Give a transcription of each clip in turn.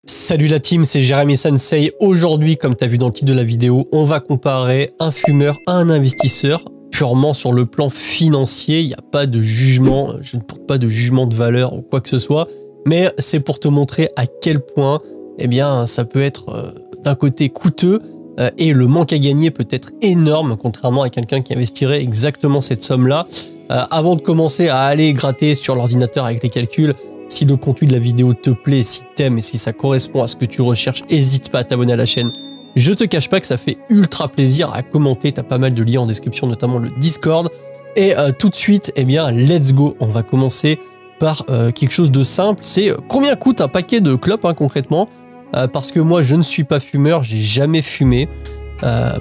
Salut la team, c'est Jérémy Sensei. Aujourd'hui, comme tu as vu dans le titre de la vidéo, on va comparer un fumeur à un investisseur purement sur le plan financier. Il n'y a pas de jugement, je ne porte pas de jugement de valeur ou quoi que ce soit, mais c'est pour te montrer à quel point ça peut être d'un côté coûteux et le manque à gagner peut être énorme, contrairement à quelqu'un qui investirait exactement cette somme-là. Avant de commencer à aller gratter sur l'ordinateur avec les calculs, si le contenu de la vidéo te plaît, si t'aimes et si ça correspond à ce que tu recherches, n'hésite pas à t'abonner à la chaîne. Je te cache pas que ça fait ultra plaisir à commenter, t'as pas mal de liens en description, notamment le Discord. Et tout de suite, let's go. On va commencer par quelque chose de simple. C'est combien coûte un paquet de clopes concrètement, parce que moi je ne suis pas fumeur, j'ai jamais fumé. Là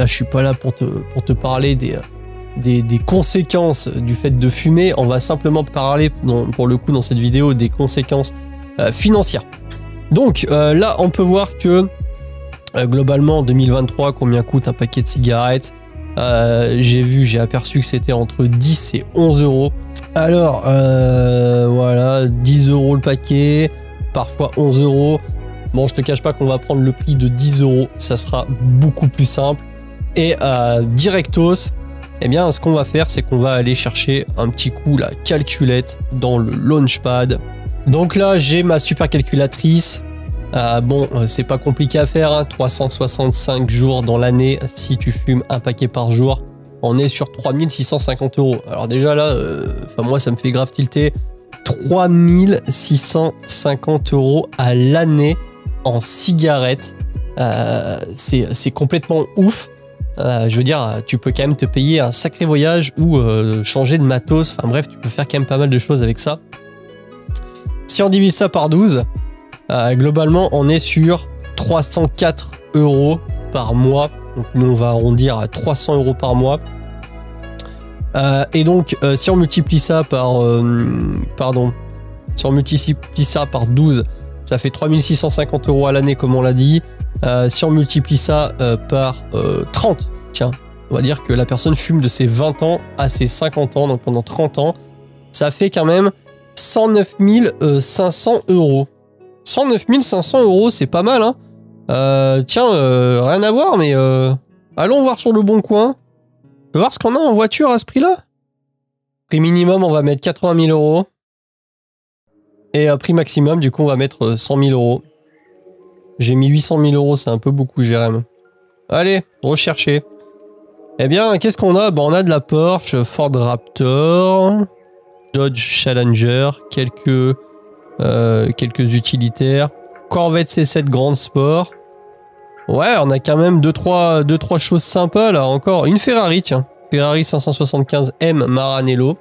je suis pas là pour te parler des conséquences du fait de fumer. On va simplement parler pour le coup dans cette vidéo des conséquences financières. Donc là on peut voir que globalement en 2023 combien coûte un paquet de cigarettes. J'ai aperçu que c'était entre 10 et 11 euros. Alors voilà, 10 euros le paquet, parfois 11 euros. Bon, je te cache pas qu'on va prendre le prix de 10 euros, ça sera beaucoup plus simple. Et directos, ce qu'on va faire, c'est qu'on va aller chercher un petit coup la calculette dans le Launchpad. Donc là, j'ai ma super calculatrice. C'est pas compliqué à faire, hein, 365 jours dans l'année. Si tu fumes un paquet par jour, on est sur 3650 euros. Alors déjà là, moi ça me fait grave tilter. 3650 euros à l'année en cigarettes. C'est complètement ouf. Je veux dire, tu peux quand même te payer un sacré voyage ou changer de matos. Enfin bref, tu peux faire quand même pas mal de choses avec ça. Si on divise ça par 12, globalement, on est sur 304 euros par mois. Donc nous, on va arrondir à 300 euros par mois. Et donc, si on multiplie ça par... si on multiplie ça par 12, ça fait 3650 euros à l'année, comme on l'a dit. Si on multiplie ça par 30, tiens, on va dire que la personne fume de ses 20 ans à ses 50 ans, donc pendant 30 ans, ça fait quand même 109 500 euros. 109 500 euros, c'est pas mal, hein. Rien à voir, mais allons voir sur le bon coin. On va voir ce qu'on a en voiture à ce prix-là. Prix minimum, on va mettre 80 000 euros. Et prix maximum, du coup, on va mettre 100 000 euros. J'ai mis 800 000 euros, c'est un peu beaucoup, Jérém. Allez, rechercher. Qu'est-ce qu'on a? On a de la Porsche, Ford Raptor, Dodge Challenger, quelques utilitaires, Corvette C7 Grand Sport. Ouais, on a quand même 2-3 choses sympas là encore. Une Ferrari, tiens. Ferrari 575M Maranello.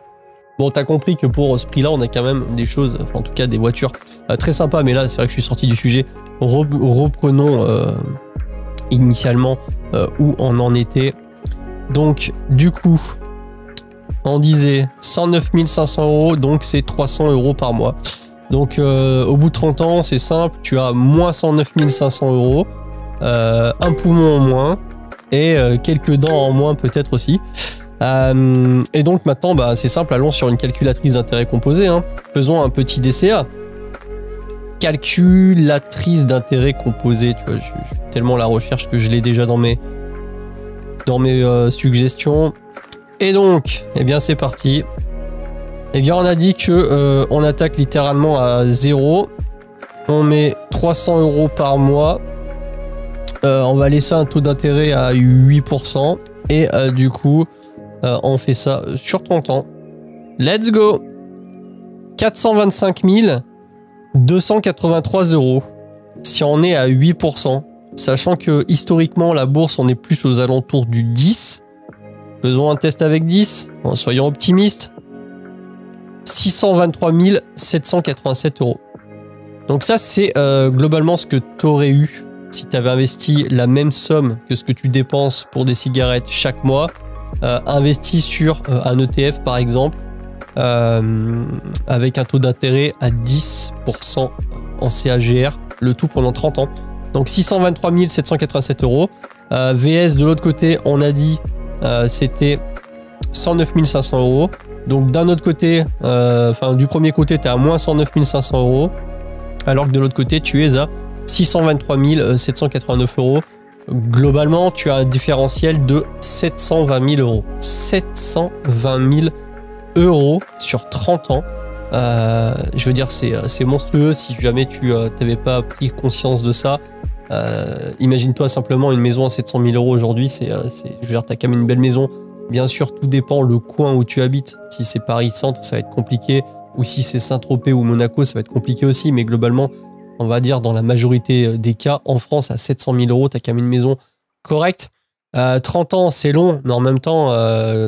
Bon, t'as compris que pour ce prix-là, on a quand même des choses, enfin, en tout cas des voitures très sympas. Mais là, c'est vrai que je suis sorti du sujet. Reprenons initialement où on en était. Donc, du coup, on disait 109 500 euros, donc c'est 300 euros par mois. Donc, au bout de 30 ans, c'est simple, tu as moins 109 500 euros, un poumon en moins et quelques dents en moins peut-être aussi. Et donc maintenant, c'est simple, allons sur une calculatrice d'intérêt composé. Hein. Faisons un petit DCA. Calculatrice d'intérêt composé, tu vois, je fais tellement la recherche que je l'ai déjà dans mes suggestions. Et donc, c'est parti. On a dit que on attaque littéralement à 0. On met 300 euros par mois. On va laisser un taux d'intérêt à 8%. Et du coup, on fait ça sur 30 ans. Let's go! 425 283 euros. Si on est à 8%, sachant que historiquement, la bourse, on est plus aux alentours du 10. Faisons un test avec 10. Bon, soyons optimistes. 623 787 euros. Donc ça, c'est globalement ce que tu aurais eu si tu avais investi la même somme que ce que tu dépenses pour des cigarettes chaque mois. Investi sur un ETF par exemple, avec un taux d'intérêt à 10% en CAGR, le tout pendant 30 ans. Donc 623 787 euros. VS de l'autre côté, on a dit c'était 109 500 euros. Donc d'un autre côté, du premier côté, tu es à moins 109 500 euros. alors que de l'autre côté, tu es à 623 789 €. Globalement, tu as un différentiel de 720 000 €. 720 000 € sur 30 ans. Je veux dire, c'est monstrueux. Si jamais tu n'avais pas pris conscience de ça, imagine-toi simplement une maison à 700 000 € aujourd'hui. Je veux dire, tu as quand même une belle maison. Bien sûr, tout dépend le coin où tu habites. Si c'est Paris Centre, ça va être compliqué. Ou si c'est Saint-Tropez ou Monaco, ça va être compliqué aussi. Mais globalement, on va dire dans la majorité des cas, en France, à 700 000 €, tu as quand même une maison correcte. 30 ans, c'est long, mais en même temps,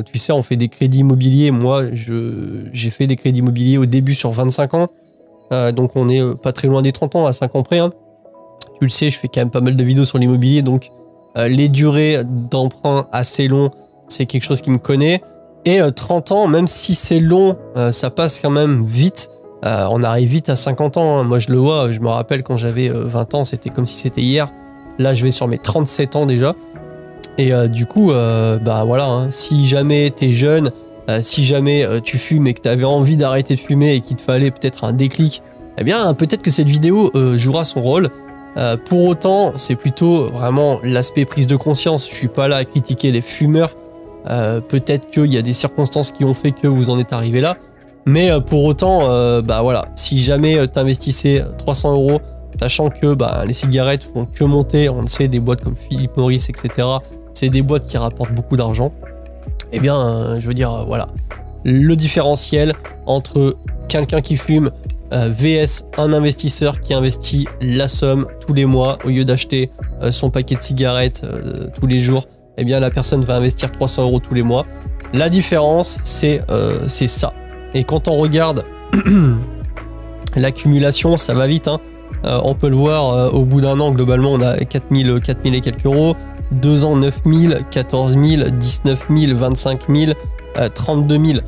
tu sais, on fait des crédits immobiliers. Moi, j'ai fait des crédits immobiliers au début sur 25 ans. Donc, on est pas très loin des 30 ans, à 5 ans près. Hein. Tu le sais, je fais quand même pas mal de vidéos sur l'immobilier. Donc, les durées d'emprunt assez longs, c'est quelque chose qui me connaît. Et 30 ans, même si c'est long, ça passe quand même vite. On arrive vite à 50 ans. Hein. Moi, je le vois. Je me rappelle quand j'avais 20 ans, c'était comme si c'était hier. Là, je vais sur mes 37 ans déjà. Et du coup, bah voilà, hein, si jamais tu es jeune, si jamais tu fumes et que tu avais envie d'arrêter de fumer et qu'il te fallait peut-être un déclic, eh bien, peut-être que cette vidéo jouera son rôle. Pour autant, c'est plutôt vraiment l'aspect prise de conscience. Je suis pas là à critiquer les fumeurs. Peut-être qu'il y a des circonstances qui ont fait que vous en êtes arrivé là. Mais pour autant, bah voilà, si jamais tu investissais 300 €, sachant que bah, les cigarettes font que monter, on le sait, des boîtes comme Philip Morris, etc., c'est des boîtes qui rapportent beaucoup d'argent. Eh bien, je veux dire, voilà, le différentiel entre quelqu'un qui fume vs un investisseur qui investit la somme tous les mois au lieu d'acheter son paquet de cigarettes tous les jours, eh bien la personne va investir 300 € tous les mois. La différence, c'est ça. Et quand on regarde l'accumulation, ça va vite. Hein. On peut le voir, au bout d'un an, globalement, on a 4000 et quelques euros. 2 ans, 9000, 14 000, 19 000, 25 000, 32 000.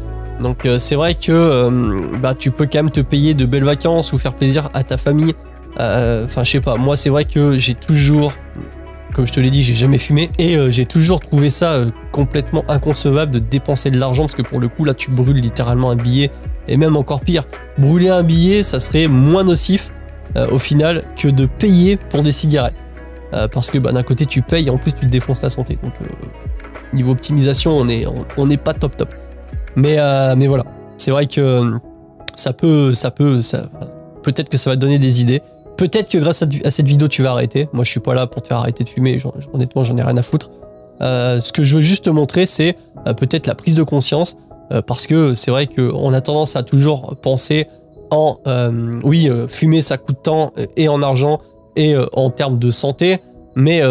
Donc c'est vrai que bah, tu peux quand même te payer de belles vacances ou faire plaisir à ta famille. Enfin, je sais pas, moi c'est vrai que j'ai toujours, comme je te l'ai dit, j'ai jamais fumé et j'ai toujours trouvé ça complètement inconcevable de dépenser de l'argent parce que pour le coup là tu brûles littéralement un billet et même encore pire, brûler un billet ça serait moins nocif au final que de payer pour des cigarettes parce que bah, d'un côté tu payes et en plus tu te défonces la santé. Donc niveau optimisation on n'est pas top. Mais voilà, c'est vrai que peut-être que ça va te donner des idées. Peut-être que grâce à cette vidéo, tu vas arrêter. Moi, je suis pas là pour te faire arrêter de fumer. Honnêtement, j'en ai rien à foutre. Ce que je veux juste te montrer, c'est peut-être la prise de conscience. Parce que c'est vrai qu'on a tendance à toujours penser en... oui, fumer, ça coûte temps et en argent et en termes de santé. Mais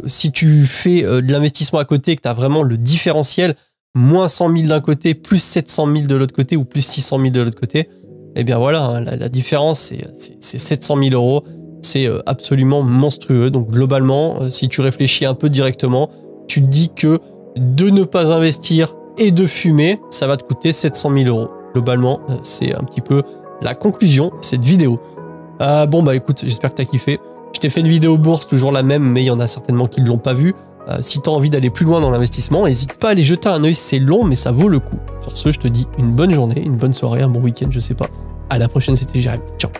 si tu fais de l'investissement à côté et que tu as vraiment le différentiel, moins 100 000 d'un côté, plus 700 000 de l'autre côté ou plus 600 000 de l'autre côté, eh bien voilà, hein, la différence, c'est 700 000 €. C'est absolument monstrueux. Donc globalement, si tu réfléchis un peu directement, tu te dis que de ne pas investir et de fumer, ça va te coûter 700 000 €. Globalement, c'est un petit peu la conclusion de cette vidéo. Bon bah écoute, j'espère que tu as kiffé. Je t'ai fait une vidéo bourse, toujours la même, mais il y en a certainement qui ne l'ont pas vue. Si tu as envie d'aller plus loin dans l'investissement, n'hésite pas à aller jeter un œil, c'est long mais ça vaut le coup. Sur ce, je te dis une bonne journée, une bonne soirée, un bon week-end, je sais pas. À la prochaine, c'était Jérémy. Ciao.